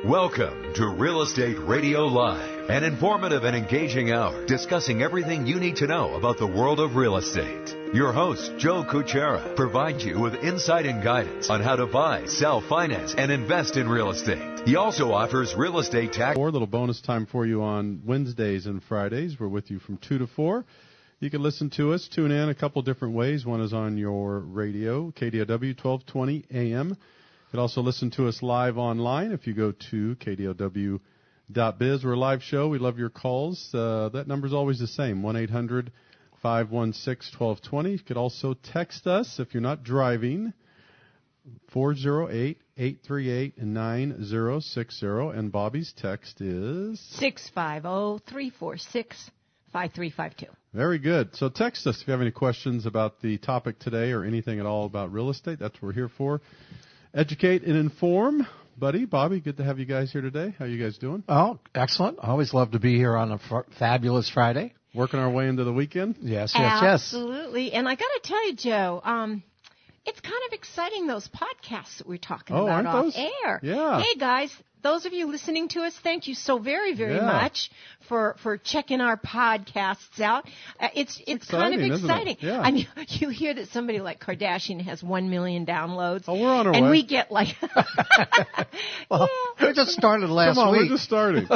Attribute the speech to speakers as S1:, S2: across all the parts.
S1: Welcome to Real Estate Radio Live, an informative and engaging hour discussing everything you need to know about the world of real estate. Your host, Joe Cucchiara, provides you with insight and guidance on how to buy, sell, finance, and invest in real estate. He also offers real estate tax.
S2: A little bonus time for you on Wednesdays and Fridays. We're with you from 2 to 4. You can listen to us, tune in a couple different ways. One is on your radio, KDOW 1220 AM. You can also listen to us live online if you go to kdow.biz. We're a live show. We love your calls. That number is always the same, 1-800-516-1220. You could also text us if you're not driving, 408-838-9060. And Bobby's text is
S3: 650-346-5352.
S2: Very good. So text us if you have any questions about the topic today or anything at all about real estate. That's what we're here for. Educate and inform. Buddy, Bobby, good to have you guys here today. How you guys doing?
S4: Oh, excellent. Always love to be here on a fabulous Friday.
S2: Working our way into the weekend?
S4: Yes.
S3: Absolutely. And I got to tell you, Joe, it's kind of exciting, those podcasts that we're talking about off air.
S2: Yeah.
S3: Hey, guys, those of you listening to us, thank you so very, very much for checking our podcasts out. It's kind of exciting.
S2: Yeah.
S3: I mean, you hear that somebody like Kardashian has 1 million downloads.
S2: Oh, we're on our way.
S3: And we get like...
S4: We just started last
S2: week.
S4: We're
S2: just starting.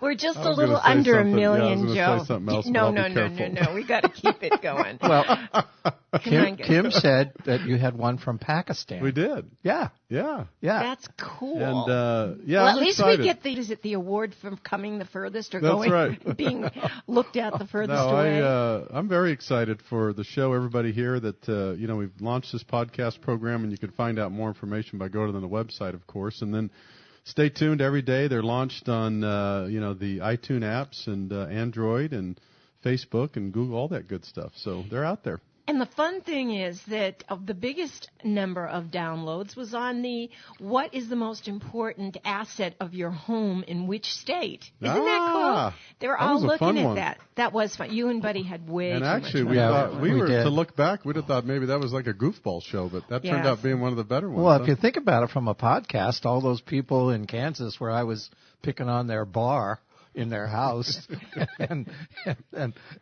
S3: We're just a little under a million, Joe.
S2: No.
S3: We got to keep it going.
S4: Well, Kim said that you had one from Pakistan.
S2: We did.
S4: Yeah.
S3: That's cool.
S2: And
S3: well, at least we get the award for coming the furthest or being looked at the furthest away.
S2: I'm very excited for the show. Everybody here that we've launched this podcast program, and you can find out more information by going to the website, of course, and then. Stay tuned every day. They're launched on, the iTunes apps and Android and Facebook and Google, all that good stuff. So they're out there.
S3: And the fun thing is that the biggest number of downloads was on what is the most important asset of your home in which state? Isn't that cool? They were all looking at that. That was fun. You and Buddy had way too much fun.
S2: And actually, we thought to look back, we'd have thought maybe that was like a goofball show, but that turned out being one of the better ones.
S4: Well, if you think about it from a podcast, all those people in Kansas where I was picking on their bar in their house, and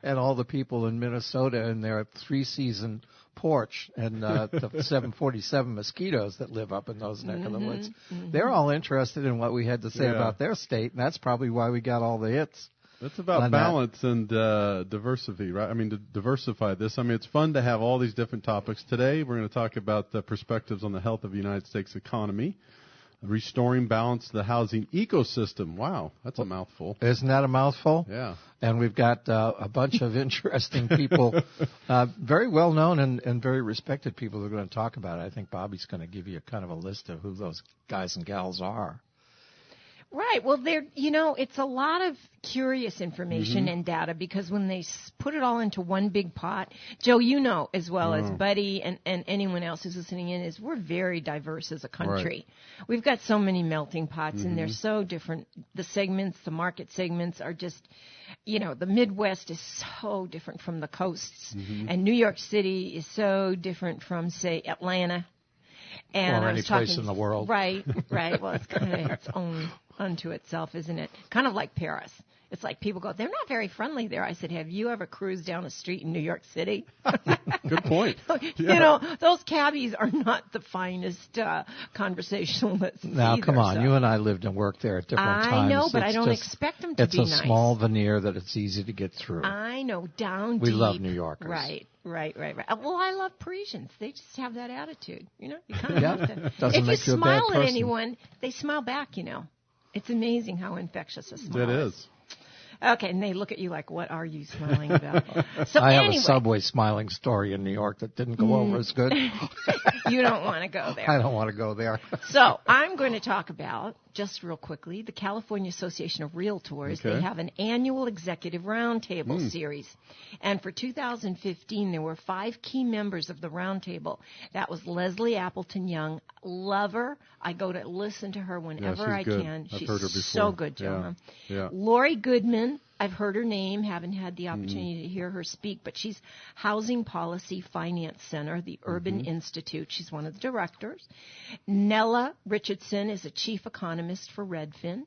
S4: all the people in Minnesota in their 3-season porch, and the 747 mosquitoes that live up in those neck of the woods. They're all interested in what we had to say about their state, and that's probably why we got all the hits.
S2: It's about balance and diversity, right? I mean, to diversify this. I mean, it's fun to have all these different topics. Today, we're going to talk about the perspectives on the health of the United States economy. Restoring balance to the housing ecosystem. Wow, that's a mouthful.
S4: Isn't that a mouthful?
S2: Yeah.
S4: And we've got a bunch of interesting people, very well-known and very respected people who are going to talk about it. I think Bobby's going to give you kind of a list of who those guys and gals are.
S3: Right. Well, it's a lot of curious information and data because when they put it all into one big pot, Joe, you know as well as Buddy and anyone else who's listening in, is we're very diverse as a country. Right. We've got so many melting pots and they're so different. The segments, the market segments are just, the Midwest is so different from the coasts and New York City is so different from, say, Atlanta. And
S4: or any place in the world.
S3: Right. Well, it's kind of its own unto itself, isn't it? Kind of like Paris. It's like people go, they're not very friendly there. I said, have you ever cruised down a street in New York City?
S2: Good point.
S3: Those cabbies are not the finest conversationalists.
S4: Now, come on. You and I lived and worked there at different times.
S3: I know, but I don't expect them to be nice.
S4: It's a small veneer that it's easy to get through.
S3: I know, down deep.
S4: We love New Yorkers.
S3: Right. Well, I love Parisians. They just have that attitude. You kind of have to.
S4: Doesn't make you a bad person.
S3: If you smile at anyone, they smile back, It's amazing how infectious a smile is.
S2: It is.
S3: Okay, and they look at you like, what are you smiling about? So
S4: I have a Subway smiling story in New York that didn't go over as good.
S3: You don't want to go there.
S4: I don't want to go there.
S3: So I'm going to talk about, just real quickly, the California Association of Realtors.
S2: Okay.
S3: They have an annual executive roundtable series. And for 2015, there were 5 key members of the roundtable. That was Leslie Appleton Young. Love her. I go to listen to her whenever I can.
S2: I've
S3: She's
S2: heard her before.
S3: so good, Joan.
S2: Yeah.
S3: Lori Goodman, I've heard her name, haven't had the opportunity to hear her speak, but she's Housing Policy Finance Center, the Urban Institute. She's one of the directors. Nella Richardson is a chief economist for Redfin.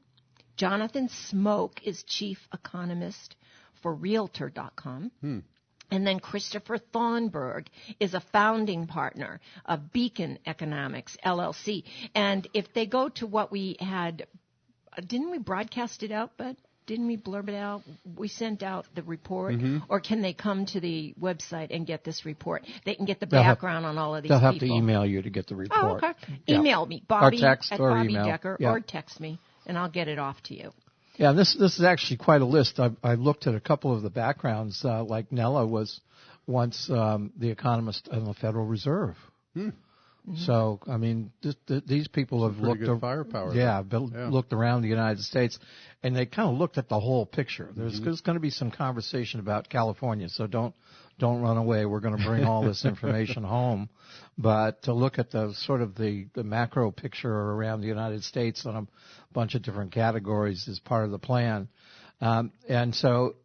S3: Jonathan Smoke is chief economist for Realtor.com. And then Christopher Thornburg is a founding partner of Beacon Economics, LLC. And if they go to what we had, didn't we broadcast it out, Bud? Didn't we blurb it out? We sent out the report. Or can they come to the website and get this report? They can get the background on all of these people.
S4: They'll have to email you to get the report.
S3: Oh, okay. Email me, Bobbi
S4: or text
S3: at
S4: or
S3: Bobbi
S4: email.
S3: Decker, or text me, and I'll get it off to you.
S4: Yeah, this is actually quite a list. I looked at a couple of the backgrounds. Like Nella was once the economist in the Federal Reserve. So, I mean, these people have looked
S2: good firepower.
S4: Looked around the United States, and they kind of looked at the whole picture. There's going to be some conversation about California, so don't run away. We're going to bring all this information home, but to look at the sort of the macro picture around the United States on a bunch of different categories is part of the plan. And so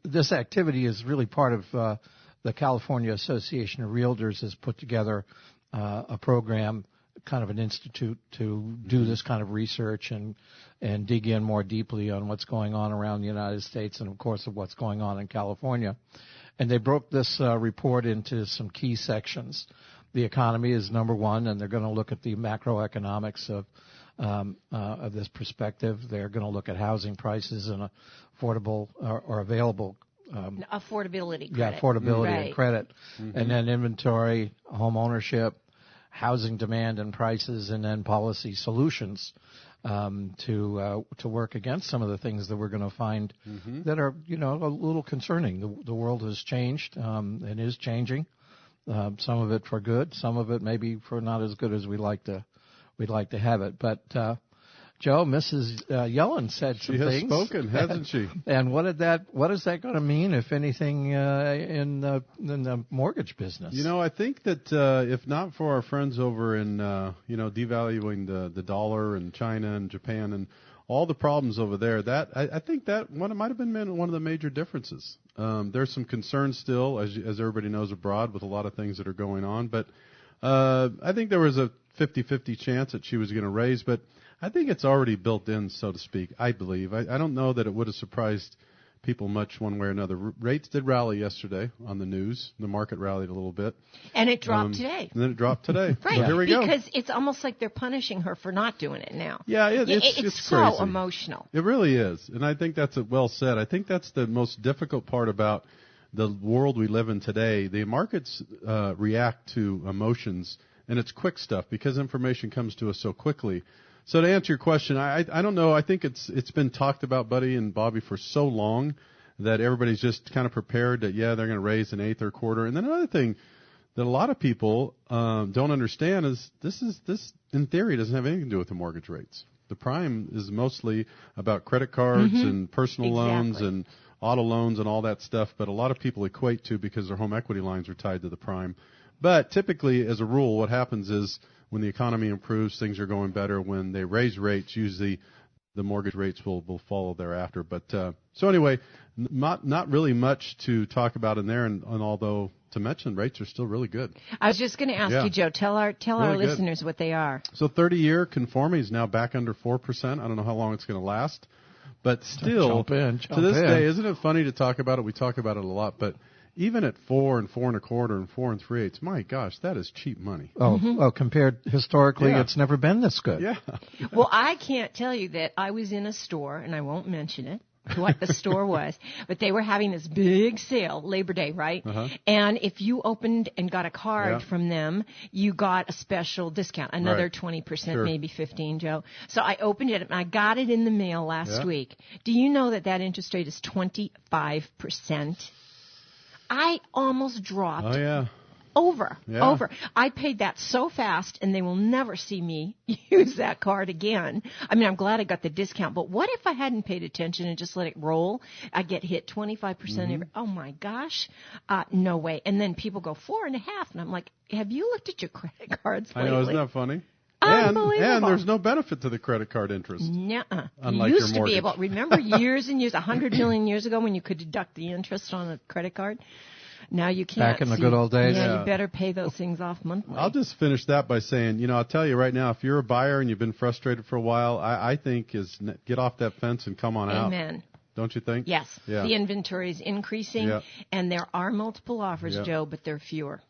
S4: this activity is really part of the California Association of Realtors has put together a program, kind of an institute to do this kind of research and dig in more deeply on what's going on around the United States and, of course, of what's going on in California. And they broke this report into some key sections. The economy is number one, and they're going to look at the macroeconomics of this perspective. They're going to look at housing prices and affordable or available
S3: affordability credit.
S4: Yeah, affordability and credit. And then inventory, home ownership, housing demand and prices, and then policy solutions to work against some of the things that we're going to find that are, a little concerning. The world has changed and is changing. Some of it for good, some of it maybe for not as good as we'd like to have it. But Joe, Mrs. Yellen said some things.
S2: She has spoken, hasn't she?
S4: And what is that going to mean, if anything, in the mortgage business?
S2: I think that if not for our friends over in, devaluing the dollar and China and Japan and all the problems over there, that I think that might have been one of the major differences. There's some concerns still, as everybody knows, abroad with a lot of things that are going on. But I think there was a 50-50 chance that she was going to raise, but I think it's already built in, so to speak, I believe. I don't know that it would have surprised people much one way or another. Rates did rally yesterday on the news. The market rallied a little bit.
S3: And it dropped today.
S2: And then it dropped today.
S3: Right.
S2: So here we go.
S3: Because it's almost like they're punishing her for not doing it now.
S2: Yeah, it's
S3: so
S2: crazy.
S3: Emotional.
S2: It really is. And I think that's well said. I think that's the most difficult part about the world we live in today. The markets react to emotions, and it's quick stuff because information comes to us so quickly. So to answer your question, I don't know. I think it's been talked about, Buddy and Bobbi, for so long that everybody's just kind of prepared that, they're going to raise an eighth or quarter. And then another thing that a lot of people don't understand is this, in theory, doesn't have anything to do with the mortgage rates. The prime is mostly about credit cards and personal loans and auto loans and all that stuff, but a lot of people equate to because their home equity lines are tied to the prime. But typically, as a rule, what happens is when the economy improves, things are going better. When they raise rates, usually the mortgage rates will follow thereafter. But so anyway, not really much to talk about in there, and although to mention rates are still really good.
S3: I was just going to ask you, Joe, tell our really listeners what they are.
S2: So 30-year conforming is now back under 4%. I don't know how long it's going to last, but still,
S4: to
S2: this day, isn't it funny to talk about it? We talk about it a lot, but even at 4 and 4 1/4 and 4 3/8, my gosh, that is cheap money.
S4: Oh, compared historically, it's never been this good.
S2: Yeah.
S3: Well, I can't tell you that I was in a store, and I won't mention it, what the store was, but they were having this big sale, Labor Day, right? And if you opened and got a card from them, you got a special discount, another 20%, maybe 15%, Joe. So I opened it, and I got it in the mail last week. Do you know that interest rate is 25%? I almost dropped over. I paid that so fast, and they will never see me use that card again. I mean, I'm glad I got the discount, but what if I hadn't paid attention and just let it roll? I get hit 25% every. Oh my gosh, no way. And then people go 4.5, and I'm like, have you looked at your credit cards lately?
S2: I know, isn't that funny?
S3: Unbelievable.
S2: And there's no benefit to the credit card interest.
S3: Nuh-uh.
S2: Unlike
S3: You
S2: your
S3: used to
S2: mortgage.
S3: be able, remember years and years, 100 million years ago when you could deduct the interest on a credit card? Now you can't.
S4: Back in the good old days?
S3: Yeah,
S2: Yeah.
S3: you better pay those things off monthly.
S2: I'll just finish that by saying, I'll tell you right now, if you're a buyer and you've been frustrated for a while, I think get off that fence and come on out.
S3: Amen.
S2: Don't you think?
S3: Yes.
S2: Yeah.
S3: The inventory is increasing,
S2: Yeah.
S3: and there are multiple offers,
S2: Yeah.
S3: Joe, but they're fewer.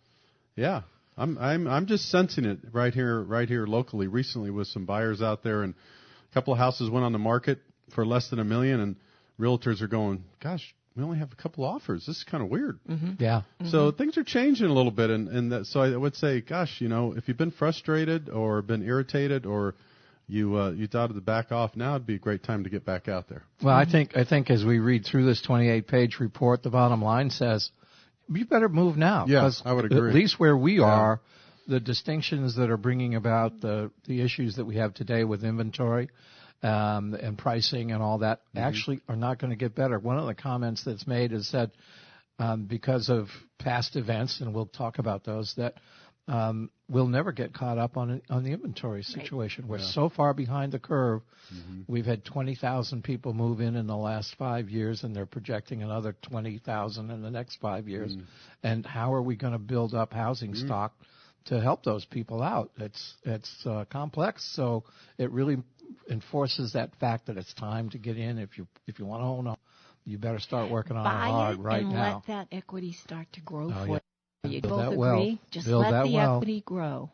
S2: Yeah. I'm just sensing it right here locally. Recently, with some buyers out there, and a couple of houses went on the market for less than $1 million, and realtors are going, "Gosh, we only have a couple offers. This is kind of weird."
S3: Mm-hmm.
S4: Yeah.
S2: So things are changing a little bit, so I would say, gosh, if you've been frustrated or been irritated or you thought to back off, now would be a great time to get back out there.
S4: Well, I think as we read through this 28-page report, the bottom line says you better move now.
S2: Yeah,
S4: 'cause
S2: I would agree.
S4: At least where we are, the distinctions that are bringing about the issues that we have today with inventory and pricing and all that actually are not going to get better. One of the comments that's made is that because of past events, and we'll talk about those, that we'll never get caught up on the inventory situation. Right. We're so far behind the curve. We've had 20,000 people move in the last 5 years, and they're projecting another 20,000 in the next 5 years. And how are we going to build up housing stock to help those people out? It's complex, so it really enforces that fact that it's time to get in. If you want to own a, you better start working on it hard right now.
S3: Buy it and let that equity start to grow for you. You
S4: Build
S3: both
S4: that
S3: agree?
S4: well.
S3: Just
S4: Build
S3: let
S4: that
S3: the
S4: well.
S3: equity grow.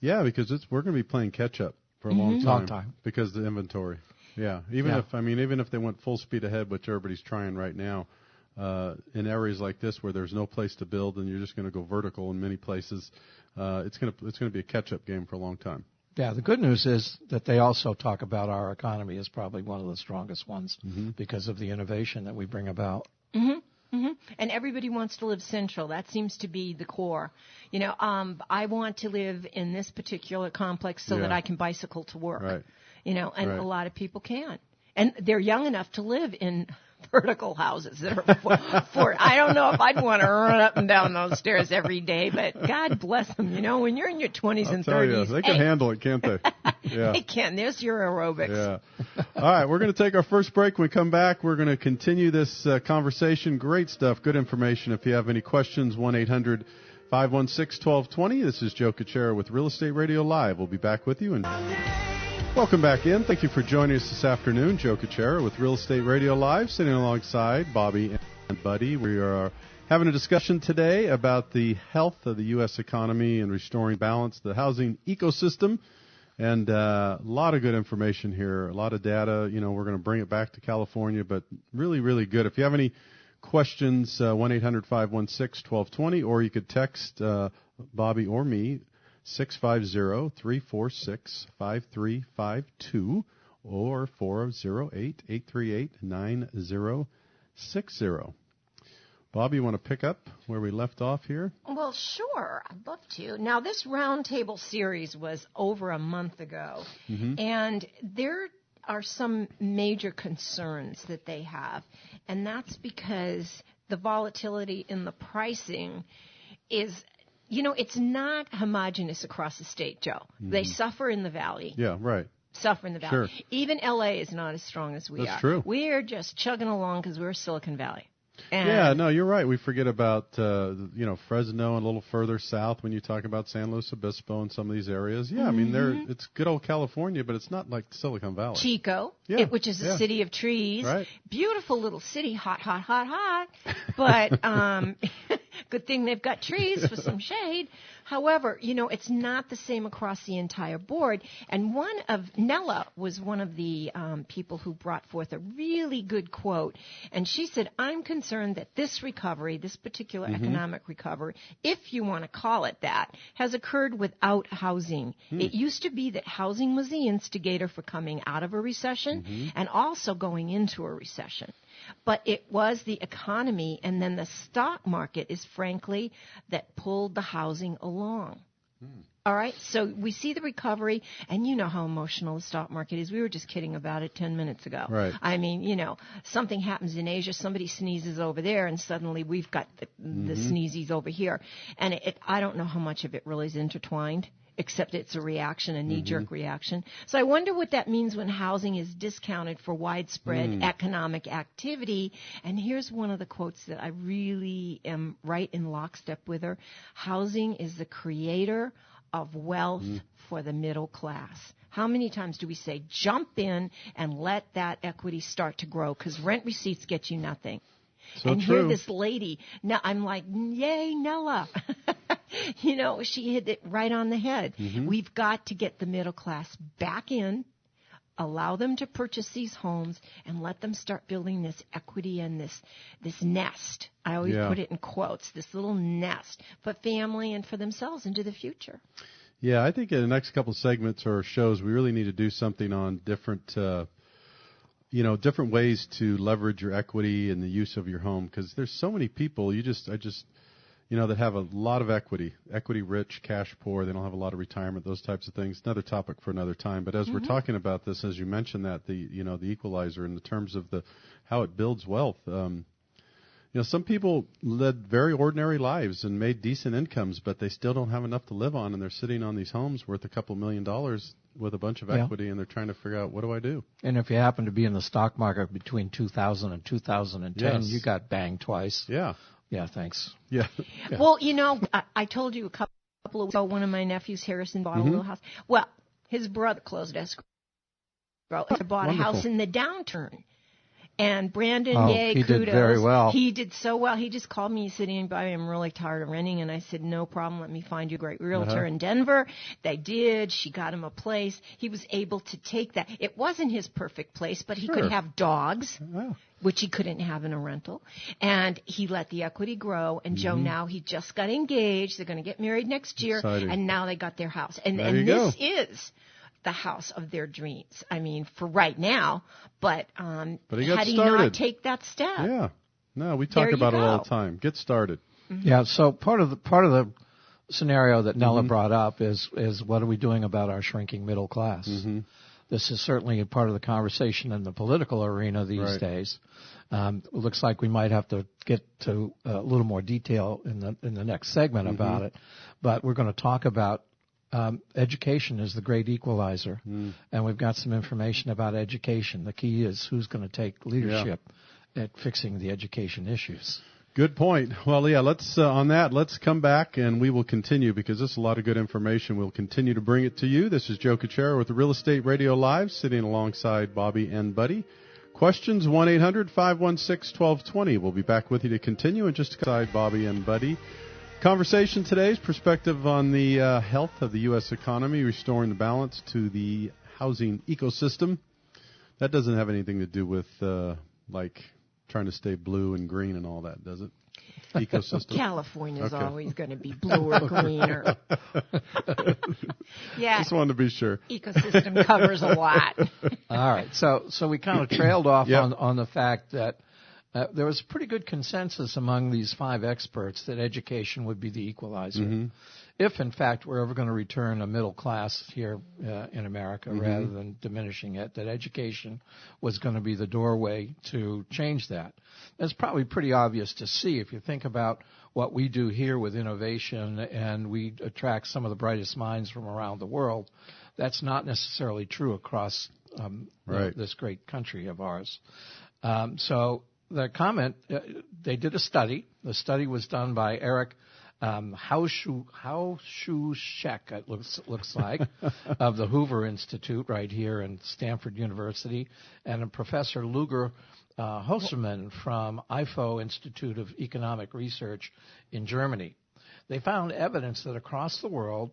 S2: Yeah, because we're going to be playing catch up for a long time because of the inventory. Yeah, even if they went full speed ahead, which everybody's trying right now, in areas like this where there's no place to build and you're just going to go vertical in many places, it's going to be a catch up game for a long time.
S4: Yeah, the good news is that they also talk about our economy as probably one of the strongest ones because of the innovation that we bring about.
S3: And everybody wants to live central. That seems to be the core. I want to live in this particular complex so that I can bicycle to work.
S2: Right.
S3: A lot of people can. And they're young enough to live in vertical houses that are for I don't know if I'd want to run up and down those stairs every day, but God bless them. When you're in your 20s and 30s.
S2: They can handle it, can't they? Yeah.
S3: They can. There's your aerobics.
S2: Yeah. All right, we're going to take our first break. When we come back, we're going to continue this conversation. Great stuff, good information. If you have any questions, 1-800-516-1220. This is Joe Cucchiara with Real Estate Radio Live. We'll be back with you. And welcome back in. Thank you for joining us this afternoon. Joe Cucchiara with Real Estate Radio Live, sitting alongside Bobbi and Buddy. We are having a discussion today about the health of the U.S. economy and restoring balance, the housing ecosystem. And a lot of good information here, a lot of data. We're going to bring it back to California, but really, really good. If you have any questions, 1-800-516-1220, or you could text Bobbi or me, 650-346-5352 or 408-838-9060. Bobbi, you want to pick up where we left off here?
S3: Well, sure. I'd love to. Now, this roundtable series was over a month ago, and there are some major concerns that they have, and that's because the volatility in the pricing is, it's not homogeneous across the state, Joe. They suffer in the valley.
S2: Yeah, right.
S3: Suffer in the valley.
S2: Sure.
S3: Even L.A. is not as strong as we are.
S2: That's true.
S3: We're just chugging along because we're Silicon Valley.
S2: And no, you're right. We forget about Fresno and a little further south when you talk about San Luis Obispo and some of these areas. Yeah, I mean it's good old California, but it's not like Silicon Valley.
S3: Chico, which is a city of trees.
S2: Right.
S3: Beautiful little city, hot, hot, hot, hot. But good thing they've got trees for some shade. However, it's not the same across the entire board. And Nella was one of the people who brought forth a really good quote. And she said, I'm concerned that this recovery, this particular economic recovery, if you want to call it that, has occurred without housing. It used to be that housing was the instigator for coming out of a recession and also going into a recession. But it was the economy and then the stock market is frankly that pulled the housing along. All right, so we see the recovery, and you know how emotional the stock market is. We were just kidding about it 10 minutes ago.
S2: Right.
S3: I mean, something happens in Asia, somebody sneezes over there, and suddenly we've got the sneezies over here. And I don't know how much of it really is intertwined. except it's a reaction, a knee-jerk reaction. So I wonder what that means when housing is discounted for widespread economic activity. And here's one of the quotes that I really am right in lockstep with her. Housing is the creator of wealth for the middle class. How many times do we say, jump in and let that equity start to grow? Because rent receipts get you nothing.
S2: So
S3: and
S2: true.
S3: here this lady, now I'm like, yay, Nella. You know, she hit it right on the head. We've got to get the middle class back in, allow them to purchase these homes, and let them start building this equity and this nest. I always put it in quotes, this little nest for family and for themselves into the future.
S2: Yeah, I think in the next couple of segments or shows, we really need to do something on different ways to leverage your equity and the use of your home, because there's so many people that have a lot of equity rich, cash poor. They don't have a lot of retirement, those types of things. Another topic for another time. But as we're talking about this, as you mentioned that the equalizer in the terms of how it builds wealth. Some people led very ordinary lives and made decent incomes, but they still don't have enough to live on, and they're sitting on these homes worth a couple $1 million with a bunch of equity, and they're trying to figure out, what do I do?
S4: And if you happen to be in the stock market between 2000 and 2010, you got banged twice.
S2: Yeah.
S4: Yeah, thanks.
S2: Yeah.
S3: Well, I told you a couple of weeks ago, one of my nephews, Harrison, bought a little house. Well, his brother closed escrow. Bought a house in the downturn. And Brandon, yay,
S4: he
S3: kudos.
S4: did very well.
S3: He did so well. He just called me sitting by. I'm really tired of renting. And I said, no problem. Let me find you a great realtor in Denver. They did. She got him a place. He was able to take that. It wasn't his perfect place, but he could have dogs, which he couldn't have in a rental. And he let the equity grow. And Joe, now he just got engaged. They're going to get married next year.
S2: Exciting.
S3: And now they got their house. And
S2: this
S3: is the house of their dreams. I mean, for right now, but had he not take that step?
S2: Yeah. No, we talk about it all the time. Get started.
S4: Yeah. So part of the scenario that Nella brought up is what are we doing about our shrinking middle class? This is certainly a part of the conversation in the political arena these days. It looks like we might have to get to a little more detail in the next segment about it, but we're going to talk about education is the great equalizer, and we've got some information about education. The key is who's going to take leadership at fixing the education issues.
S2: Good point. Well, yeah, let's come back and we will continue, because this is a lot of good information. We'll continue to bring it to you. This is Joe Cucchiara with the Real Estate Radio Live, sitting alongside Bobbi and Buddy. Questions, 1-800-516-1220. We'll be back with you to continue in just alongside Bobbi and Buddy. Conversation today's perspective on the health of the U.S. economy, restoring the balance to the housing ecosystem. That doesn't have anything to do with trying to stay blue and green and all that, does it? Ecosystem.
S3: California's always going to be bluer, greener. Yeah.
S2: Just wanted to be sure.
S3: Ecosystem covers a lot.
S4: All right. So we kind of trailed off on the fact that there was pretty good consensus among these 5 experts that education would be the equalizer. If, in fact, we're ever going to return a middle class here in America rather than diminishing it, that education was going to be the doorway to change that. That's probably pretty obvious to see if you think about what we do here with innovation, and we attract some of the brightest minds from around the world. That's not necessarily true across this great country of ours. So the comment, they did a study. The study was done by Eric Hauschuk, it looks like, of the Hoover Institute right here in Stanford University, and Professor Luger Hosserman from IFO Institute of Economic Research in Germany. They found evidence that across the world,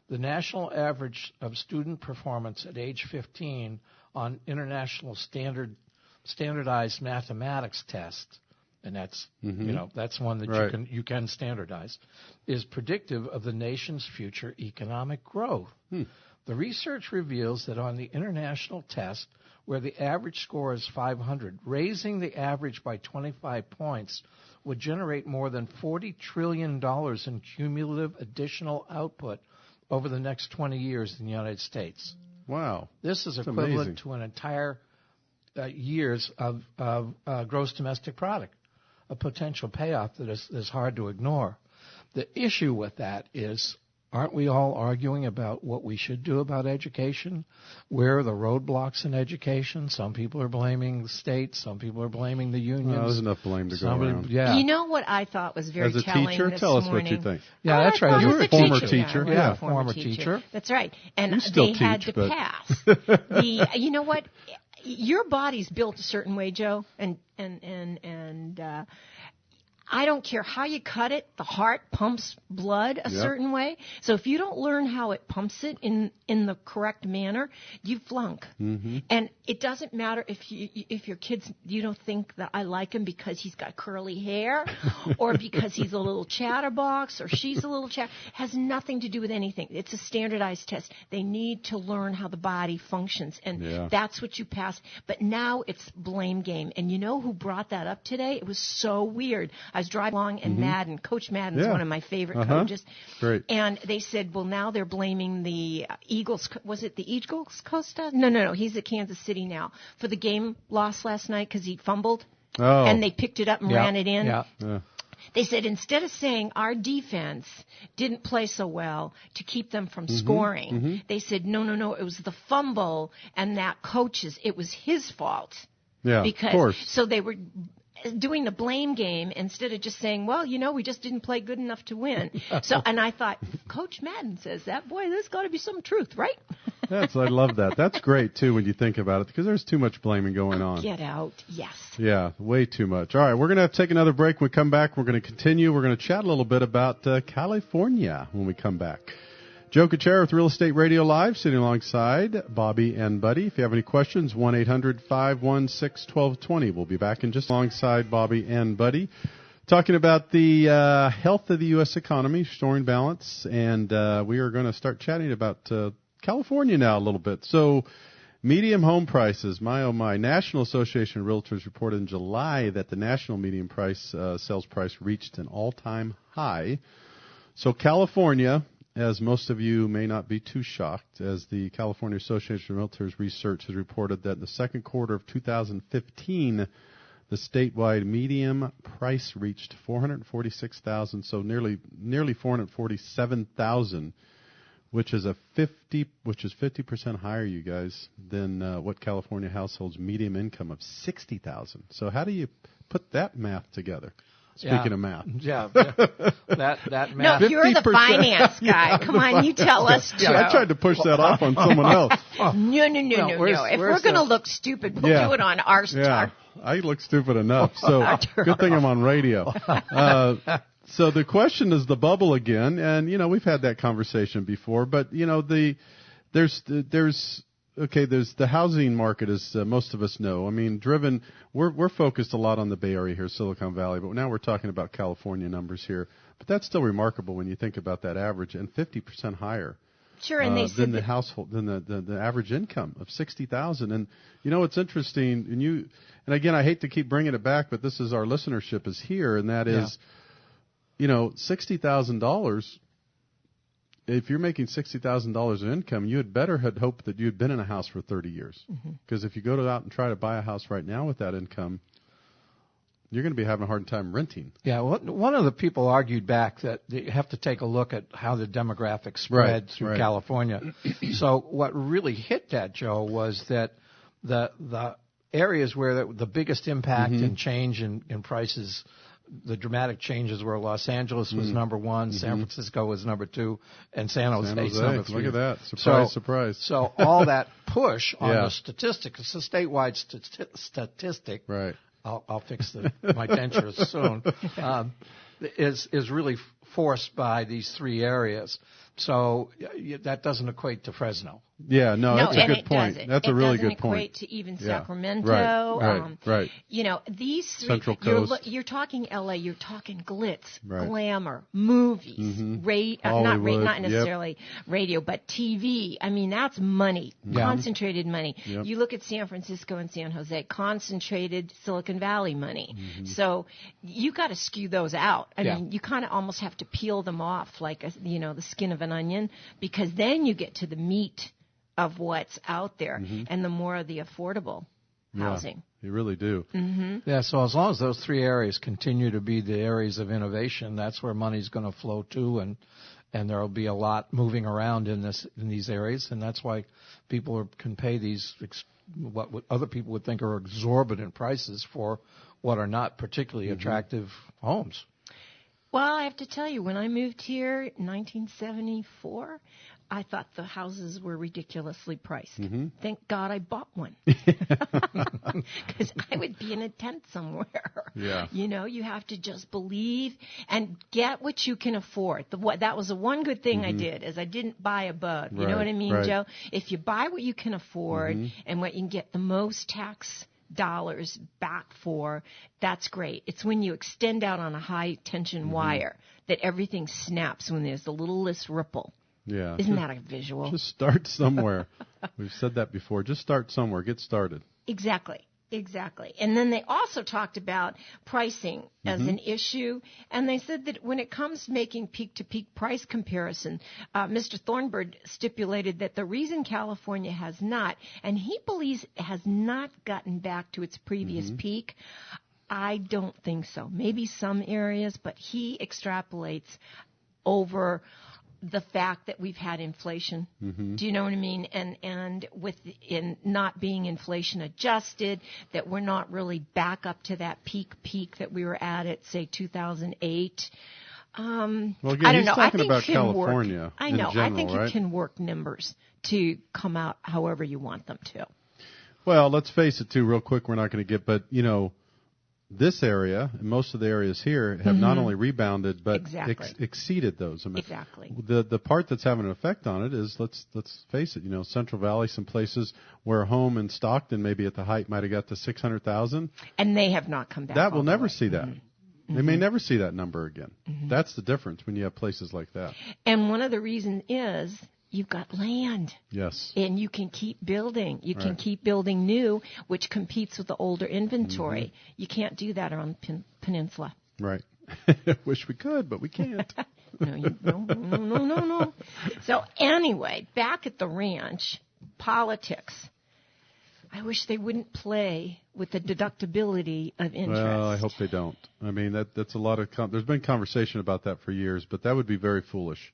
S4: the national average of student performance at age 15 on international standardized mathematics test, and that's that's one that you can standardize, is predictive of the nation's future economic growth. The research reveals that on the international test, where the average score is 500, raising the average by 25 points would generate more than $40 trillion in cumulative additional output over the next 20 years in the United States.
S2: Wow.
S4: This is equivalent to an entire years of gross domestic product, a potential payoff that is hard to ignore. The issue with that is aren't we all arguing about what we should do about education? Where are the roadblocks in education? Some people are blaming the state. Some people are blaming the unions.
S2: There's enough blame to go around.
S4: Yeah.
S3: You know what I thought was very telling
S2: As a teacher,
S3: this
S2: tell us
S3: morning?
S2: what you think.
S4: Yeah, that's right.
S2: You were a former teacher.
S3: Yeah,
S4: former teacher.
S3: That's right. And
S2: You still
S3: they had
S2: teach,
S3: to
S2: but-
S3: pass. You know what? Your body's built a certain way, Joe, and I don't care how you cut it, the heart pumps blood a certain way. So if you don't learn how it pumps it in the correct manner, you flunk. Mm-hmm. And it doesn't matter if your kids, you don't think that I like him because he's got curly hair or because he's a little chatterbox or she's a little has nothing to do with anything. It's a standardized test. They need to learn how the body functions, and that's what you pass. But now it's blame game. And you know who brought that up today? It was so weird. I was driving along, and Madden, Coach Madden's one of my favorite coaches.
S2: Great.
S3: And they said, well, now they're blaming the Eagles. Was it the Eagles Costa? No. He's at Kansas City now for the game lost last night because he fumbled.
S2: Oh.
S3: And they picked it up and ran it in.
S4: Yeah.
S3: They said instead of saying our defense didn't play so well to keep them from scoring, they said, no, it was the fumble and that it was his fault.
S2: Yeah,
S3: because,
S2: of course.
S3: So they were doing the blame game instead of just saying, well, we just didn't play good enough to win. And I thought, Coach Madden says that, boy, there's got to be some truth, right?
S2: I love that. That's great, too, when you think about it, because there's too much blaming going on.
S3: Get out, yes.
S2: Yeah, way too much. All right, we're going to have to take another break. When we come back, we're going to continue. We're going to chat a little bit about California when we come back. Joe Cucchiara with Real Estate Radio Live, sitting alongside Bobbi and Buddy. If you have any questions, 1-800-516-1220. We'll be back in just alongside Bobbi and Buddy, talking about the health of the U.S. economy, restoring balance, and we are going to start chatting about California now a little bit. So medium home prices, my oh my. National Association of Realtors reported in July that the national median price sales price reached an all-time high. So California, as most of you may not be too shocked, as the California Association of Realtors research has reported that in the second quarter of 2015, the statewide median price reached $446,000, so nearly $447,000, which is 50% higher, you guys, than what California households' median income of $60,000. So how do you put that math together? Speaking of math.
S4: Yeah. That math.
S3: No, you're the finance guy. Come on, you tell us, Joe.
S2: I tried to push that off on someone else.
S3: No. If we're going to look stupid, we'll do it on our star.
S2: Yeah, I look stupid enough. So good thing I'm on radio. So the question is the bubble again, and we've had that conversation before. But there's the housing market, as most of us know. I mean, we're focused a lot on the Bay Area here, Silicon Valley, but now we're talking about California numbers here. But that's still remarkable when you think about that average, and 50% higher.
S3: Sure, and they said
S2: than the household, than the average income of $60,000. And it's interesting. And again, I hate to keep bringing it back, but this is our listenership is here, and that is, $60,000. If you're making $60,000 in income, you had better had hoped that you had been in a house for 30 years. Because if you go out and try to buy a house right now with that income, you're going to be having a hard time renting.
S4: Yeah, one of the people argued back that you have to take a look at how the demographics spread through California. So what really hit that, Joe, was that the areas where the biggest impact and change in prices, the dramatic changes were Los Angeles was number one, San Francisco was number two, and San Jose number three.
S2: Look at that. Surprise.
S4: So all that push on the statistics, it's a statewide statistic.
S2: Right.
S4: I'll fix my dentures soon. Is really forced by these three areas. So that doesn't equate to Fresno.
S2: Yeah, that's a good point. That's a really good point.
S3: It doesn't equate to even Sacramento.
S2: Right.
S3: These three.
S2: Central Coast.
S3: You're talking LA. You're talking glitz, glamour, movies, not necessarily radio, but TV. I mean, that's money, concentrated money. Yep. You look at San Francisco and San Jose, concentrated Silicon Valley money. So you got to skew those out. I mean, you kind of almost have to peel them off like the skin of an onion, because then you get to the meat of what's out there, and the more of the affordable housing.
S2: You really do.
S4: Yeah, so as long as those three areas continue to be the areas of innovation, that's where money's going to flow to, and there will be a lot moving around in these areas, and that's why people can pay these what other people would think are exorbitant prices for what are not particularly attractive homes.
S3: Well, I have to tell you, when I moved here in 1974, I thought the houses were ridiculously priced. Thank God I bought one. Because I would be in a tent somewhere.
S2: Yeah.
S3: You know, you have to just believe and get what you can afford. That was the one good thing I did, is I didn't buy a bug. You know what I mean, Joe? If you buy what you can afford and what you can get the most tax dollars back for, that's great. It's when you extend out on a high tension wire that everything snaps, when there's a little less ripple.
S2: Yeah.
S3: Isn't that a visual?
S2: Just start somewhere. We've said that before. Just start somewhere. Get started.
S3: Exactly. And then they also talked about pricing as an issue, and they said that when it comes to making peak-to-peak price comparison, Mr. Thornburg stipulated that the reason California has not, and he believes has not gotten back to its previous peak, I don't think so. Maybe some areas, but he extrapolates over the fact that we've had inflation. Do you know what I mean? And in not being inflation adjusted, that we're not really back up to that peak that we were at say 2008.
S2: Well, again,
S3: I don't
S2: he's
S3: know.
S2: talking
S3: I think
S2: about
S3: it can
S2: California
S3: work. I
S2: in
S3: know.
S2: general,
S3: I think
S2: right?
S3: it can work numbers to come out however you want them to.
S2: Well, let's face it, too, real quick. We're not going to get, but, you know, this area and most of the areas here have not only rebounded but exceeded those. I mean, the part that's having an effect on it is, let's face it, you know, Central Valley, some places where a home in Stockton maybe at the height might have got to 600,000,
S3: and they have not come back.
S2: That will never see that. They may never see that number again. That's the difference when you have places like that.
S3: And one of the reasons is you've got land.
S2: Yes.
S3: And you can keep building. You can keep building new, which competes with the older inventory. You can't do that on the peninsula.
S2: Right. Wish we could, but we can't.
S3: No. So anyway, back at the ranch, politics. I wish they wouldn't play with the deductibility of interest.
S2: Well, I hope they don't. I mean, that's a lot of there's been conversation about that for years, but that would be very foolish.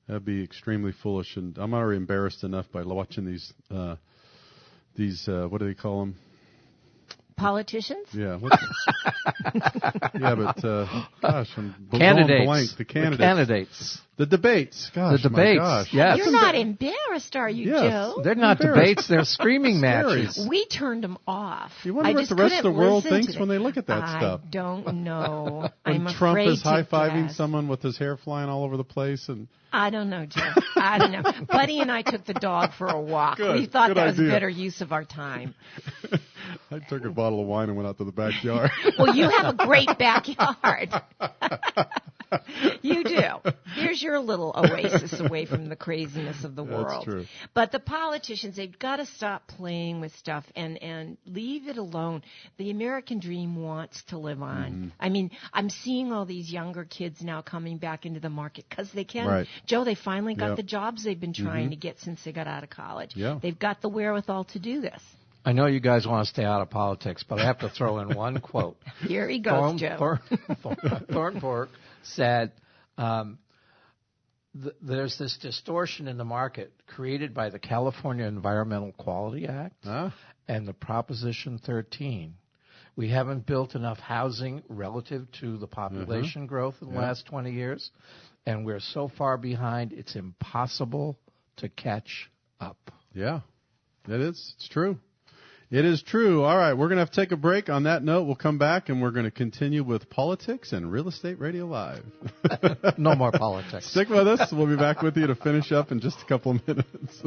S2: That'd be extremely foolish, and I'm already embarrassed enough by watching these what do they call them?
S3: Politicians?
S2: Yeah. Yeah, but gosh, I'm
S4: candidates.
S2: Going blank. The candidates.
S4: The candidates.
S2: The debates. Gosh,
S4: the debates.
S2: My gosh.
S4: Yes.
S3: You're not embarrassed, are you, Joe?
S4: They're not debates. They're screaming matches.
S3: We turned them off.
S2: You wonder what the rest of the world thinks when they look at that stuff.
S3: I don't know.
S2: When
S3: I'm
S2: Trump
S3: afraid
S2: is high-fiving
S3: guess.
S2: someone with his hair flying all over the place, and
S3: I don't know, Joe. I don't know. Buddy and I took the dog for a walk.
S2: Good,
S3: we thought
S2: good
S3: that was
S2: idea.
S3: better use of our time.
S2: I took a bottle of wine and went out to the backyard.
S3: Well, you have a great backyard. You do. Here's your little oasis away from the craziness of the world.
S2: That's true.
S3: But the politicians, they've got to stop playing with stuff and leave it alone. The American dream wants to live on. I mean, I'm seeing all these younger kids now coming back into the market because they can.
S2: Right.
S3: Joe, they finally got the jobs they've been trying to get since they got out of college.
S2: Yeah.
S3: They've got the wherewithal to do this.
S4: I know you guys want to stay out of politics, but I have to throw in one quote.
S3: Here he goes, Joe.
S4: Thornburg said, there's this distortion in the market created by the California Environmental Quality Act and the Proposition 13. We haven't built enough housing relative to the population growth in the last 20 years, and we're so far behind, it's impossible to catch up.
S2: Yeah, it is. It's true. It is true. All right, we're going to have to take a break. On that note, we'll come back, and we're going to continue with politics and Real Estate Radio Live.
S4: No more politics.
S2: Stick with us. We'll be back with you to finish up in just a couple of minutes.